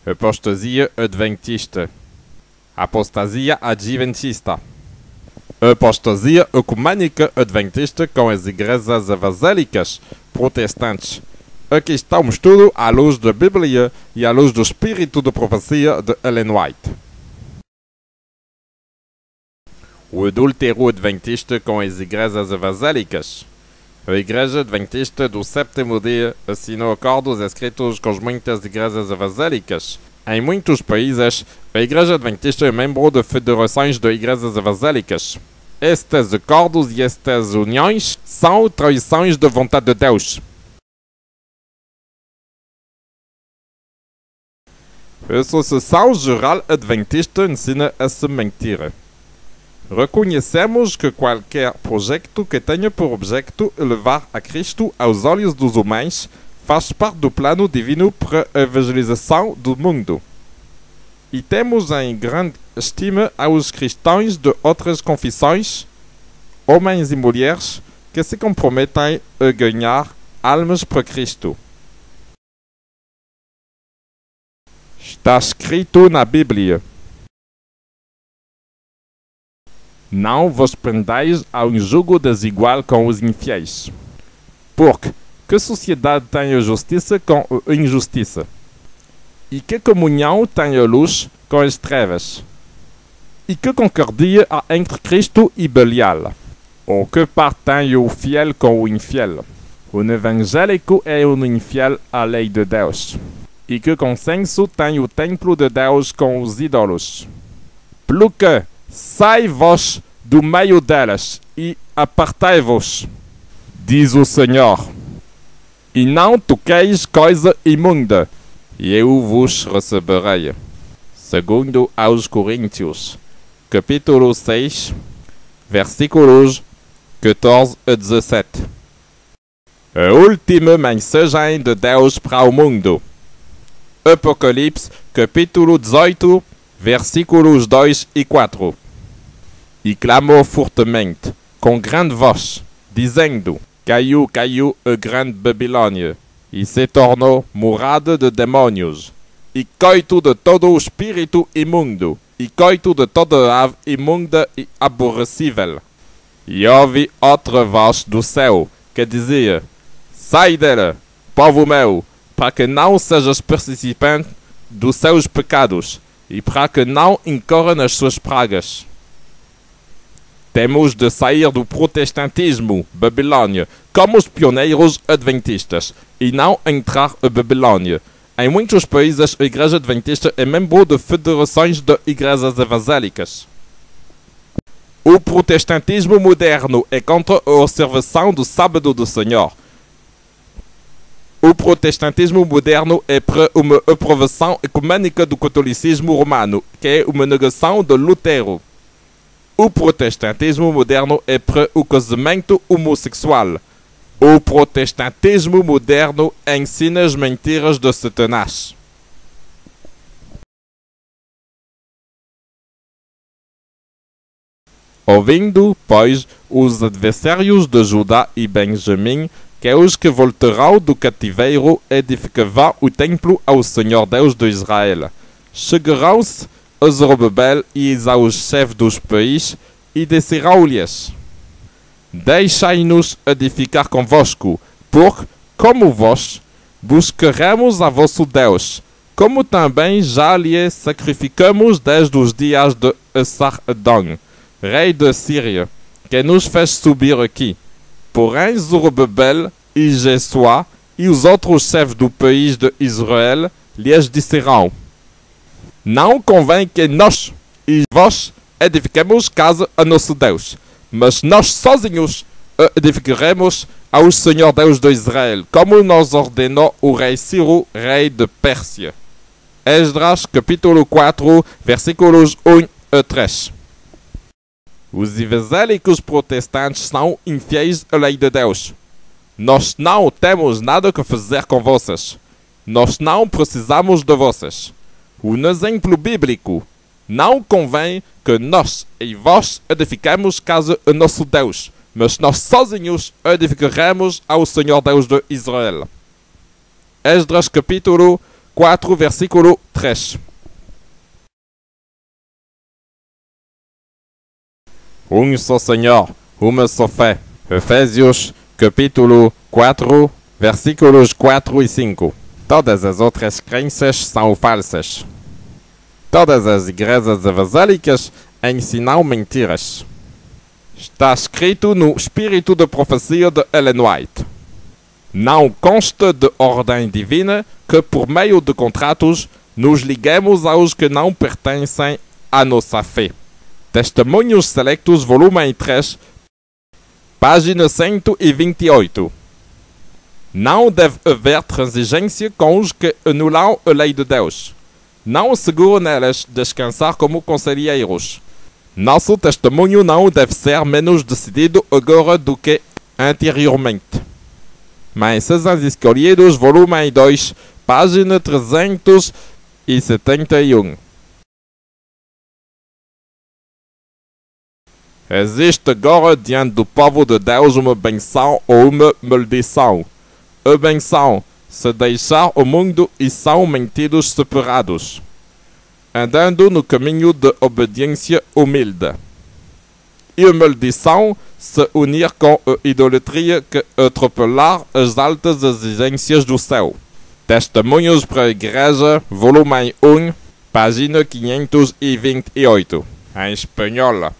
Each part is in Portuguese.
Apostasia adventista. Apostasia adventista. Apostasia ecumênica adventista com as igrejas evangélicas protestantes. Aqui está um estudo à luz da Bíblia e à luz do espírito de profecia de Ellen White. O adúltero adventista com as igrejas evangélicas. A Igreja Adventista do Sétimo Dia assinou acordos escritos com muitas igrejas evangélicas. Em muitos países, a Igreja Adventista é membro de federações de igrejas evangélicas. Estes acordos e estas uniões são traições da vontade de Deus. A Associação Geral Adventista ensina essa mentira. Reconhecemos que qualquer projeto que tenha por objeto elevar a Cristo aos olhos dos homens faz parte do plano divino para a evangelização do mundo. E temos em grande estima aos cristãos de outras confissões, homens e mulheres, que se comprometem a ganhar almas para Cristo. Está escrito na Bíblia: não vos prendais a um jugo desigual com os infiéis. Porque que sociedade tem a justiça com a injustiça? E que comunhão tem a luz com as trevas? E que concordia há entre Cristo e Belial? Ou que parte tem o fiel com o infiel? O evangélico é um infiel à lei de Deus. E que consenso tem o templo de Deus com os ídolos? Pelo que sai vós do meio delas e apartai-vos, diz o Senhor, e não toqueis coisa imunda, e eu vos receberei. Segundo aos Coríntios, capítulo 6, versículos 14 a 17. A última mensagem de Deus para o mundo. Apocalipse, capítulo 18, versículos 2 e 4. E clamou fortemente, com grande voz, dizendo: Caiu, caiu a grande Babilônia, e se tornou morada de demônios, e coito de todo o espírito imundo, e coito de toda ave imunda e aborrecível. E ouvi outra voz do céu, que dizia: Sai dela, povo meu, para que não sejas participante dos seus pecados, e para que não incorra nas suas pragas. Temos de sair do protestantismo, Babilônia, como os pioneiros adventistas, e não entrar a Babilônia. Em muitos países, a Igreja Adventista é membro de federações de igrejas evangélicas. O protestantismo moderno é contra a observação do sábado do Senhor. O protestantismo moderno é para uma aprovação ecumênica do catolicismo romano, que é uma negação de Lutero. O protestantismo moderno é para o casamento homossexual. O protestantismo moderno ensina as mentiras de Satanás. Ouvindo, pois, os adversários de Judá e Benjamim, que os que voltarão do cativeiro edificarão o templo ao Senhor Deus de Israel. Chegarão-se a Zorobabel e aos chefes dos países e descerão-lhes: Deixai-nos edificar convosco, porque, como vós, buscaremos a vosso Deus, como também já lhe sacrificamos desde os dias de Esar-Adon, rei da Síria, que nos fez subir aqui. Porém, Zorobabel e Jesua e os outros chefes do país de Israel lhes disserão: Não convém que nós e vós edifiquemos casa a nosso Deus, mas nós sozinhos edificaremos ao Senhor Deus de Israel, como nos ordenou o rei Ciro, rei de Pérsia. Esdras, capítulo 4, versículos 1 a 3. Os evangélicos protestantes são infiéis à lei de Deus. Nós não temos nada que fazer com vocês. Nós não precisamos de vocês. Um exemplo bíblico: não convém que nós e vós edifiquemos casa a nosso Deus, mas nós sozinhos edificaremos ao Senhor Deus de Israel. Esdras capítulo 4, versículo 3. 3. Só Senhor, uma só fé. Efésios, capítulo 4, versículos 4 e 5. Todas as outras crenças são falsas. Todas as igrejas evangélicas ensinam mentiras. Está escrito no Espírito de Profecia de Ellen White. Não consta de ordem divina que, por meio de contratos, nos liguemos aos que não pertencem à nossa fé. Testemunhos Selectos, volume 3, página 128. Não deve haver transigência com os que anulam a lei de Deus. Não asseguro nelas descansar como conselheiros. Nosso testemunho não deve ser menos decidido agora do que anteriormente. Mensagens Escolhidos, volume 2, página 371. Existe agora diante do povo de Deus uma benção ou uma maldição. A benção, se deixar o mundo e são mantidos separados, andando no caminho de obediência humilde. E a maldição, se unir com a idolatria que atropelar as altas exigências do céu. Testemunhos para a Igreja, volume 1, página 528. Em espanhol.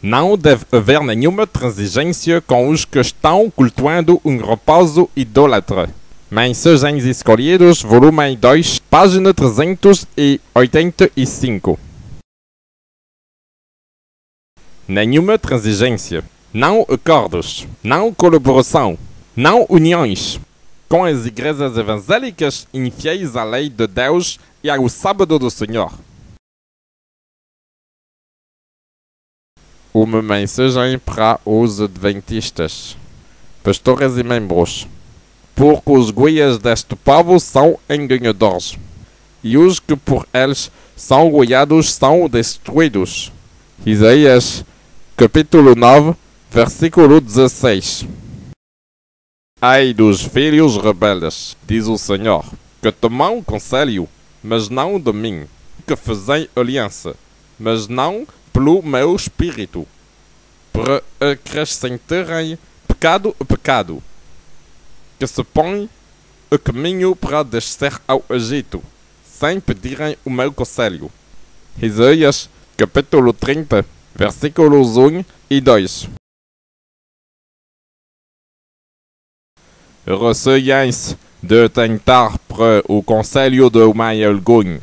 Não deve haver nenhuma transigência com os que estão cultuando um repouso idólatra. Mensagens Escolhidos, volume 2, página 385. Nenhuma transigência. Não acordos. Não colaboração. Não uniões com as igrejas evangélicas infiéis à lei de Deus e ao sábado do Senhor. Uma mensagem para os adventistas, pastores e membros. Porque os guias deste povo são enganadores, e os que por eles são guiados são destruídos. Isaías, capítulo 9, versículo 16. Ai dos filhos rebeldes, diz o Senhor, que tomam conselho, mas não de mim, que fazem aliança, mas não pelo meu espírito, para acrescentarem pecado a pecado, que se põem a caminho para descer ao Egito, sem pedirem o meu conselho. Isaías, capítulo 30, versículos 1 e 2. Receiem-se de tentar para o conselho de homem algum,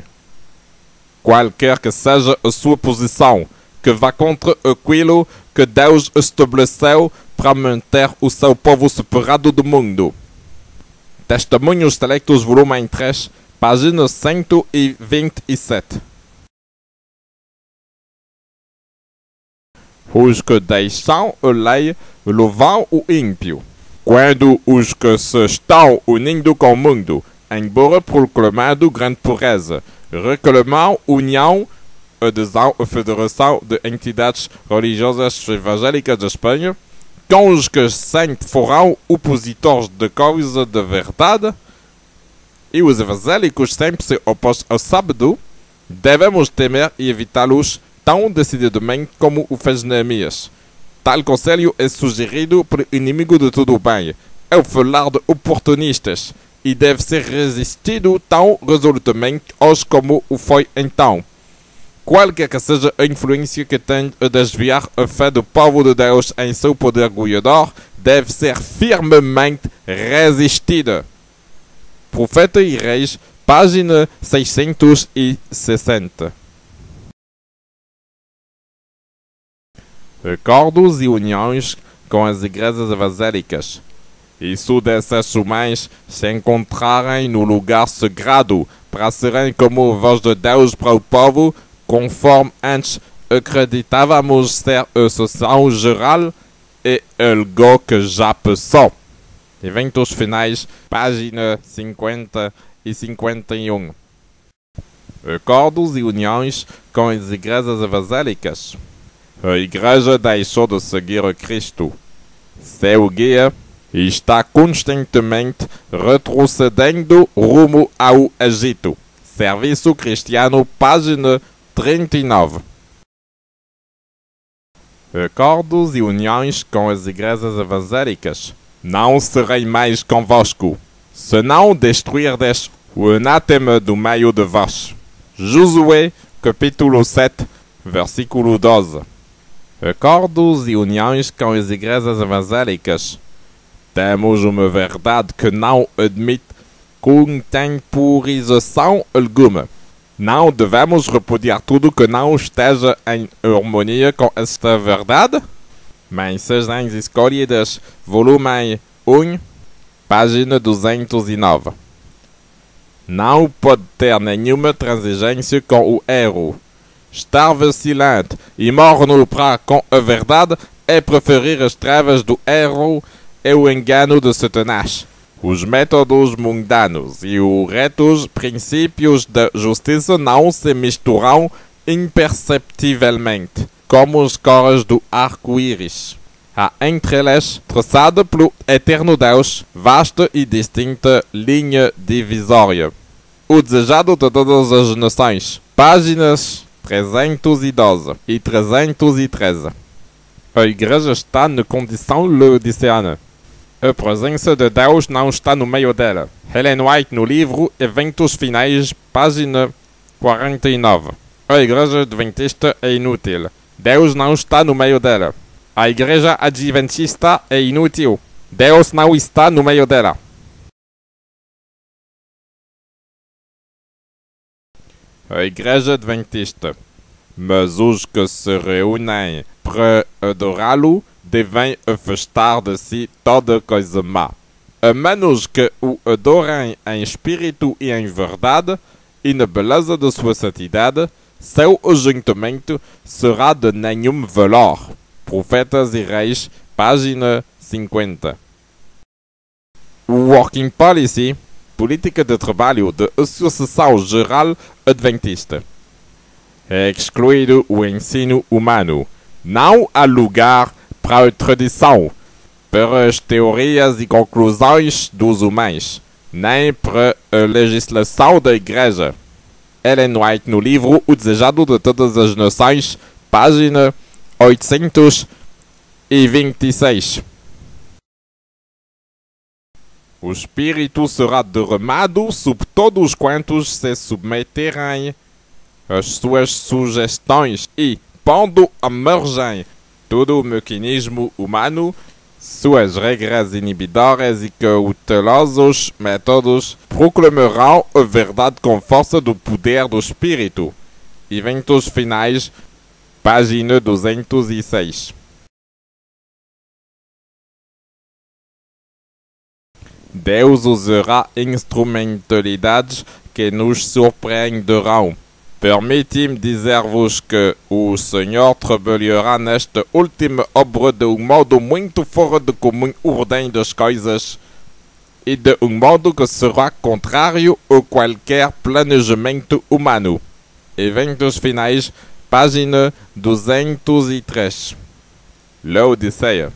qualquer que seja a sua posição, que vá contra aquilo que Deus estabeleceu para manter o seu povo separado do mundo. Testemunhos Selectos, volume 3, página 127. Os que deixam a lei louvam o ímpio, quando os que se estão unindo com o mundo, embora proclamando grande pureza, reclamam união, adesão à Federação de Entidades Religiosas Evangélicas da Espanha, com os que sempre foram opositores da causa da verdade, e os evangélicos sempre se opõem ao sábado, devemos temer e evitá-los tão decididamente como o fez Neemias. Tal conselho é sugerido pelo inimigo de todo o bem, é o falar de oportunistas, e deve ser resistido tão resolutamente hoje como o foi então. Qualquer que seja a influência que tende a desviar a fé do povo de Deus em seu poder guiador, deve ser firmemente resistida. Profeta e Reis, página 660. Acordos e uniões com as igrejas evangélicas. Isso dessas homens se encontrarem no lugar sagrado para serem como a voz de Deus para o povo, conforme antes acreditávamos ser a sessão geral, é algo que já passou. Eventos finais, página 50 e 51. Acordos e uniões com as igrejas evangélicas. A igreja deixou de seguir a Cristo, seu guia, e está constantemente retrocedendo rumo ao Egito, Serviço Cristiano, página 39. Acordos e uniões com as igrejas evangélicas. Não serei mais convosco, se não destruirdes o anátema do meio de vós. Josué, capítulo 7, versículo 12. Acordos e uniões com as igrejas evangélicas. Temos uma verdade que não admite contemporização alguma. Não devemos repudiar tudo que não esteja em harmonia com esta verdade? Mensagens escolhidas, volume 1, página 209. Não pode ter nenhuma transigência com o erro. Estar vacilante e morno para com a verdade é preferir as trevas do erro e o engano de Satanás. Os métodos mundanos e os retos princípios da justiça não se misturam imperceptivelmente, como os cores do arco-íris. Há entre eles, traçada pelo eterno Deus, vasta e distinta linha divisória. O desejado de todas as nações. Páginas 312 e 313. A igreja está na condição laodiceana. A presença de Deus não está no meio dela. Ellen White, no livro Eventos Finais, página 49. A igreja adventista é inútil. Deus não está no meio dela. A igreja adventista é inútil. Deus não está no meio dela. A igreja adventista. Mas os que se reúnem para adorá-lo devem afastar de si toda coisa má, a menos que o adorem em espírito e em verdade, e na beleza de sua santidade. Seu ajuntamento será de nenhum valor. Profetas e Reis, página 50. Working Policy, política de trabalho da Associação Geral Adventista. É excluído o ensino humano. Não há lugar para a tradição, para as teorias e conclusões dos homens, nem para a legislação da igreja. Ellen White, no livro O Desejado de Todas as Nações, página 826. O Espírito será derramado sobre todos quantos se submeterem às suas sugestões e, pondo à margem todo o mecanismo humano, suas regras inibidoras e cautelosos métodos, proclamarão a verdade com força do poder do Espírito. Eventos Finais, página 206. Deus usará instrumentalidades que nos surpreenderão. Permite-me dizer-vos que o Senhor trabalhará nesta última obra de um modo muito fora de comum ordem das coisas e de um modo que será contrário a qualquer planejamento humano. Eventos Finais, página 203. Laodiceia.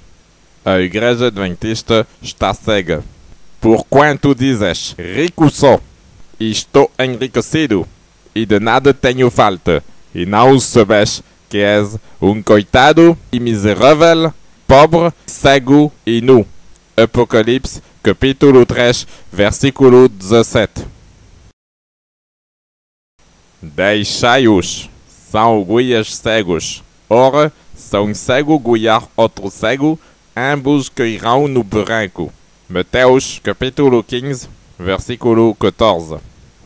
A igreja adventista está cega. Porquanto dizes, rico sou, e estou enriquecido, e de nada tenho falta, e não sabes que és um coitado e miserável, pobre, cego e nu. Apocalipse, capítulo 3, versículo 17. Deixai-os, são guias cegos. Ora, se um cego guiar outro cego, ambos cairão no barranco. Mateus, capítulo 15, versículo 14.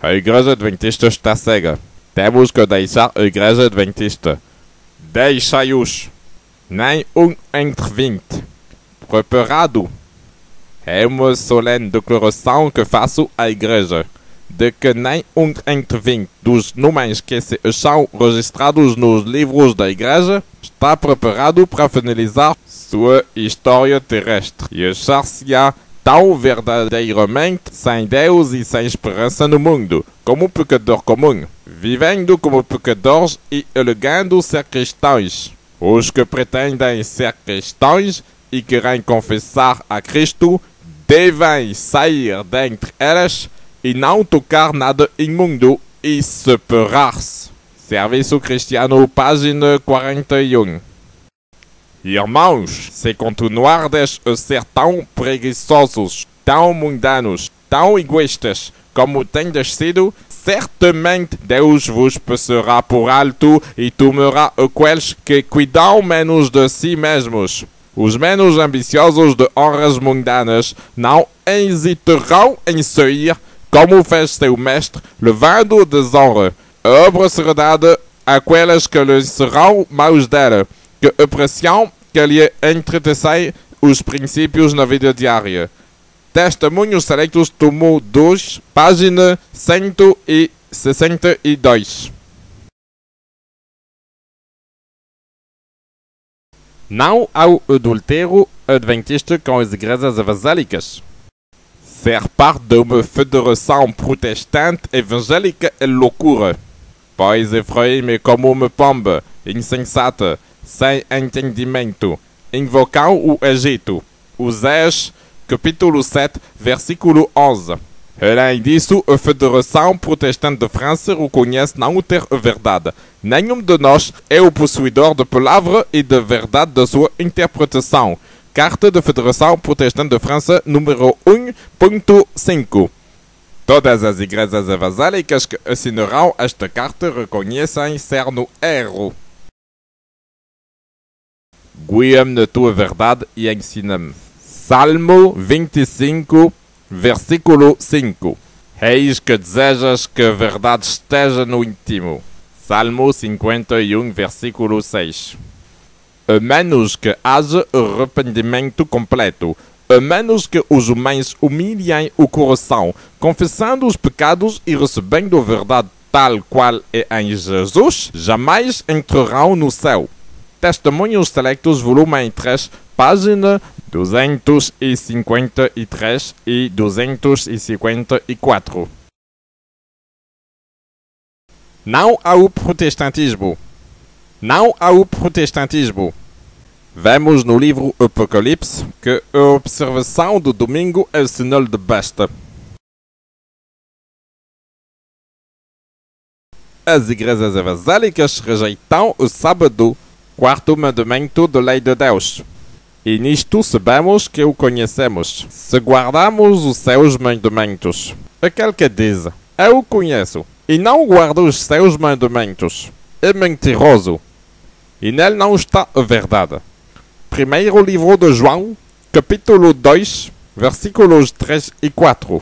A igreja adventista está cega. Temos que deixar a igreja adventista. Deixai-os. Nem um entre 20. Preparado. É uma solene declaração que faço à igreja, de que nem um entre 20 dos nomes que se acham registrados nos livros da igreja está preparado para finalizar sua história terrestre e achar-se-á tão verdadeiramente sem Deus e sem esperança no mundo, como pecador comum, vivendo como pecadores e alegando ser cristãos. Os que pretendem ser cristãos e querem confessar a Cristo devem sair dentre elas e não tocar nada imundo e superar-se. Serviço Cristiano, página 41. Irmãos, se continuardes a ser tão preguiçosos, tão mundanos, tão egoístas como tendes sido, certamente Deus vos passará por alto e tomará aqueles que cuidam menos de si mesmos. Os menos ambiciosos de honras mundanas não hesitarão em sair, como fez seu mestre, levando desonra. A obra será dada àqueles que lhe serão maus dela, que apreciam que lhe entretecem os princípios na vida diária. Testemunhos Selectos, tomo 2, página 162. Não ao adultério adventista com as igrejas evangélicas. Ser parte de uma federação protestante evangélica é loucura, pois Efraim é como uma pomba, insensata, sem entendimento, invocam o Egito. Oséias, capítulo 7, versículo 11. Além disso, a Federação Protestante de França reconhece não ter a verdade. Nenhum de nós é o possuidor da palavra e da verdade da sua interpretação. Carta da Federação Protestante de França, número 1.5. Todas as igrejas evangélicas que assinarão esta carta reconhecem ser no erro. Guia-me na tua verdade e ensina-me. Salmo 25, versículo 5. Eis que desejas que a verdade esteja no íntimo. Salmo 51, versículo 6. A menos que haja arrependimento completo, a menos que os homens humilhem o coração, confessando os pecados e recebendo a verdade tal qual é em Jesus, jamais entrarão no céu. Testemunhos Selectos, volume 3, página 253 e 254. Não ao protestantismo. Não ao protestantismo. Vemos no livro Apocalipse que a observação do domingo é sinal de besta. As igrejas evangélicas rejeitam o sábado, quarto mandamento da lei de Deus. E nisto sabemos que o conhecemos, se guardamos os seus mandamentos. Aquele que diz, eu o conheço, e não guarda os seus mandamentos, é mentiroso, e nele não está a verdade. Primeiro livro de João, capítulo 2, versículos 3 e 4.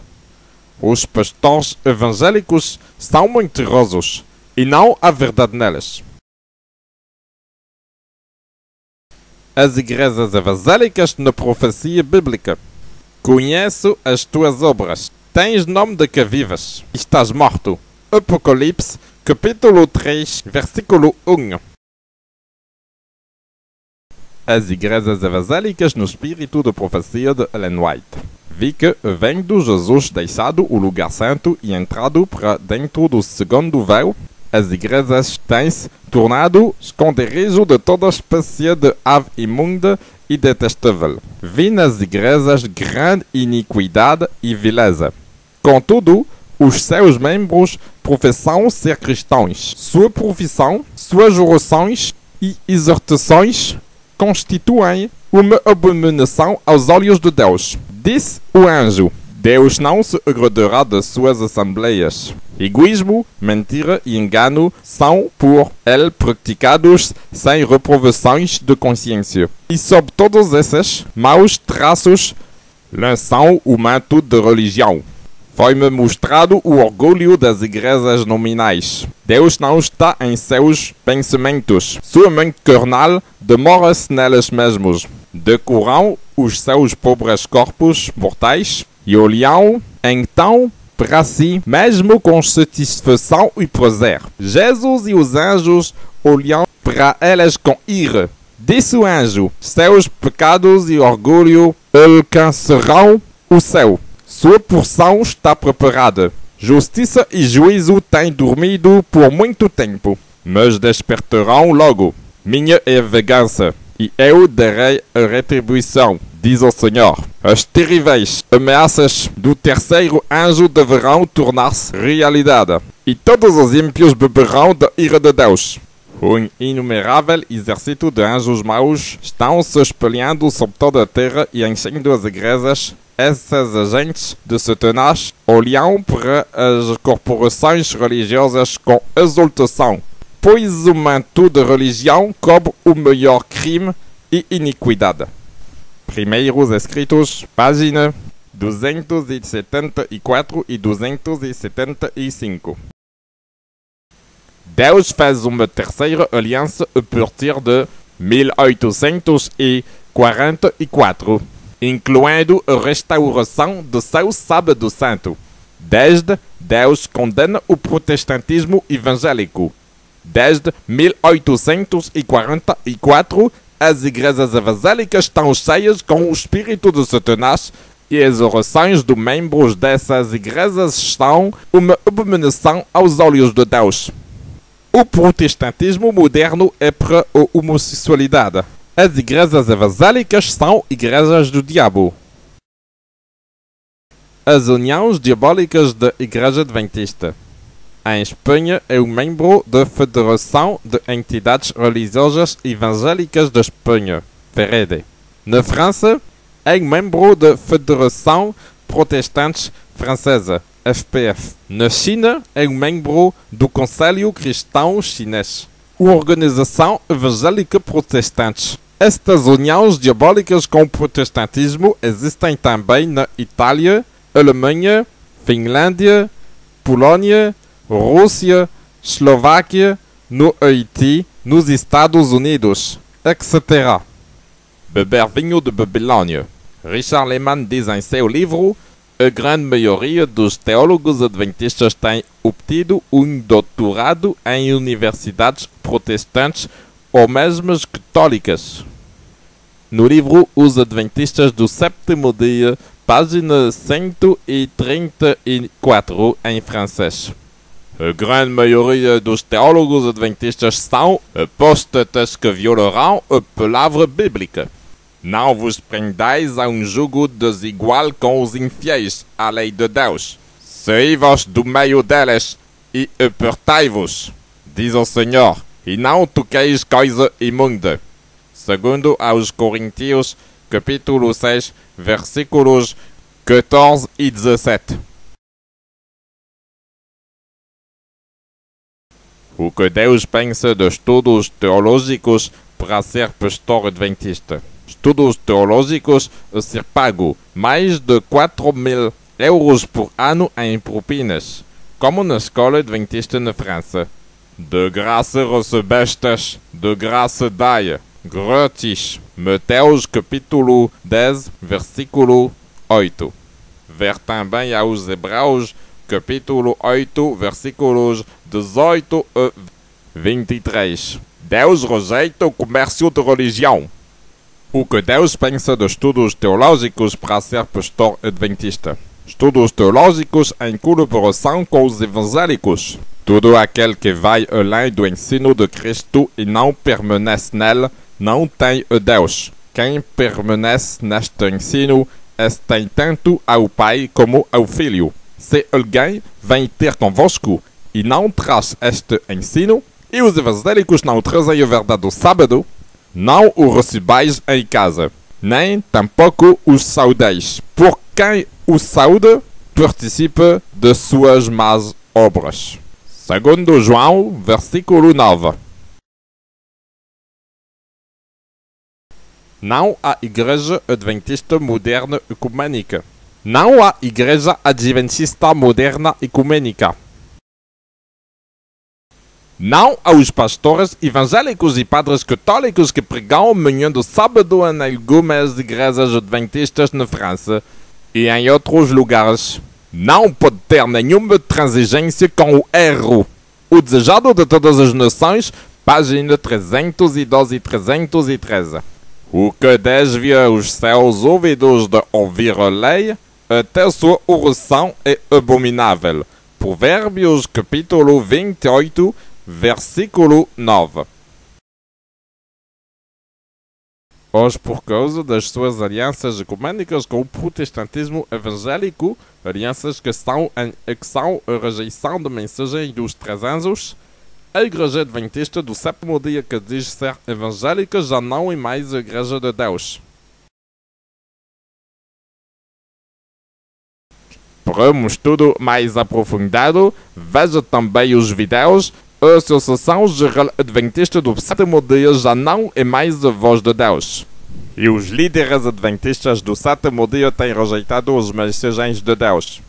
Os pastores evangélicos são mentirosos, e não há verdade neles. As igrejas evangélicas na profecia bíblica. Conheço as tuas obras. Tens nome de que vives. Estás morto. Apocalipse, capítulo 3, versículo 1. As igrejas evangélicas no espírito da profecia de Ellen White. Vi que, havendo Jesus deixado o lugar santo e entrado para dentro do segundo véu, as igrejas têm-se tornado esconderijo de toda espécie de ave imunda e detestável. Vi nas igrejas grande iniquidade e vileza. Contudo, os seus membros professam ser cristãos. Sua profissão, suas orações e exortações constituem uma abominação aos olhos de Deus. Disse o anjo: Deus não se agradará das suas assembleias. Egoísmo, mentira e engano são por ele praticados sem reprovações de consciência. E sob todos esses maus traços lançam o manto de religião. Foi-me mostrado o orgulho das igrejas nominais. Deus não está em seus pensamentos. Sua mente carnal demora-se neles mesmos. Decoram os seus pobres corpos mortais e olham então para si mesmo com satisfação e prazer. Jesus e os anjos olham para eles com ira. Disse o anjo: seus pecados e orgulho alcançarão o céu. Sua porção está preparada. Justiça e juízo têm dormido por muito tempo, mas despertarão logo. Minha é a vingança, E eu darei a retribuição, diz o Senhor. As terríveis ameaças do terceiro anjo deverão tornar-se realidade. E todos os ímpios beberão da ira de Deus. Um inumerável exército de anjos maus estão se espalhando sobre toda a terra e enchendo as igrejas. Essas agentes de Satanás olham para as corporações religiosas com exultação, pois o manto de religião cobre o maior crime e iniquidade. Primeiros Escritos, página 274 e 275. Deus fez uma terceira aliança a partir de 1844, incluindo a restauração do seu Sábado Santo. Desde Deus condena o protestantismo evangélico. Desde 1844, as igrejas evangélicas estão cheias com o espírito de Satanás e as orações dos membros dessas igrejas são uma abominação aos olhos de Deus. O protestantismo moderno é para a homossexualidade. As igrejas evangélicas são igrejas do diabo. As uniões diabólicas da Igreja Adventista. Em Espanha é um membro da Federação de Entidades Religiosas Evangélicas da Espanha, FEREDE. Na França é um membro da Federação Protestante Francesa, FPF. Na China é um membro do Conselho Cristão Chinês, a Organização Evangélica Protestante. Estas uniões diabólicas com o protestantismo existem também na Itália, Alemanha, Finlândia, Polônia, Rússia, Eslováquia, no Haiti, nos Estados Unidos, etc. Beber vinho de Babilônia. Richard Lehman diz em seu livro: a grande maioria dos teólogos adventistas tem obtido um doutorado em universidades protestantes ou mesmo as católicas. No livro Os Adventistas do Sétimo Dia, página 134, em francês. A grande maioria dos teólogos adventistas são apóstatas que violarão a palavra bíblica. Não vos prendais a um jugo desigual com os infiéis à lei de Deus. Saí-vos do meio deles e apartai-vos, diz o Senhor, e não toqueis coisa imunda. Segundo aos Coríntios, capítulo 6, versículos 14 e 17. O que Deus pensa de estudos teológicos para ser pastor adventista? Estudos teológicos a ser pago mais de 4.000 euros por ano em propinas, como na escola adventista na França. De graça recebestes, de graça dai, grátis. Mateus capítulo 10, versículo 8. Ver também aos Hebreus capítulo 8, versículos 18 a 23. Deus rejeita o comércio de religião. O que Deus pensa de estudos teológicos para ser pastor adventista? Estudos teológicos em colaboração com os evangélicos. Todo aquele que vai além do ensino de Cristo e não permanece nele, não tem a Deus. Quem permanece neste ensino, esse tem tanto ao Pai como ao Filho. Se alguém vem ter convosco e não traz este ensino, e os evangélicos não trazem a verdade do sábado, não o recebais em casa, nem tampouco os saudeis, por quem o sauda participa de suas más obras. Segundo João, versículo 9. Não há igreja adventista moderna ecumênica. Não há igreja adventista moderna ecumênica. Não há os pastores evangélicos e padres católicos que pregam manhã do sábado em algumas igrejas adventistas na França e em outros lugares. Não pode ter nenhuma transigência com o erro. O desejado de todas as nações, página 312 e 313. O que desvia os seus ouvidos de ouvir a lei, até sua oração é abominável. Provérbios capítulo 28, versículo 9. Hoje, por causa das suas alianças ecumênicas com o protestantismo evangélico, alianças que são a rejeição da mensagem dos 3 anjos, a Igreja Adventista do sétimo dia, que diz ser evangélica, já não é mais a Igreja de Deus. Para um estudo mais aprofundado, veja também os vídeos. A Associação Geral Adventista do sétimo dia já não é mais a voz de Deus. E os líderes adventistas do sétimo dia têm rejeitado as mensagens de Deus.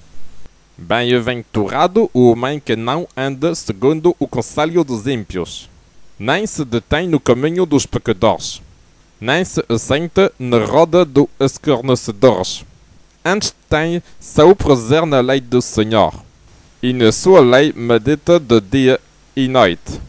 Bem-aventurado o homem que não anda segundo o conselho dos ímpios, nem se detém no caminho dos pecadores, nem se assenta na roda dos escarnecedores. Antes tem seu prazer na lei do Senhor, e na sua lei medita de dia e noite.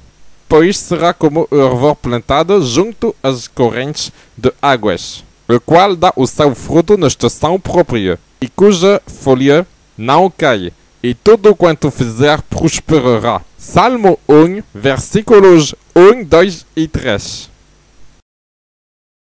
Pois será como a árvore plantada junto às correntes de águas, a qual dá o seu fruto na estação própria, e cuja folha não cai, e tudo quanto fizer prosperará. Salmo 1, versículos 1, 2 e 3.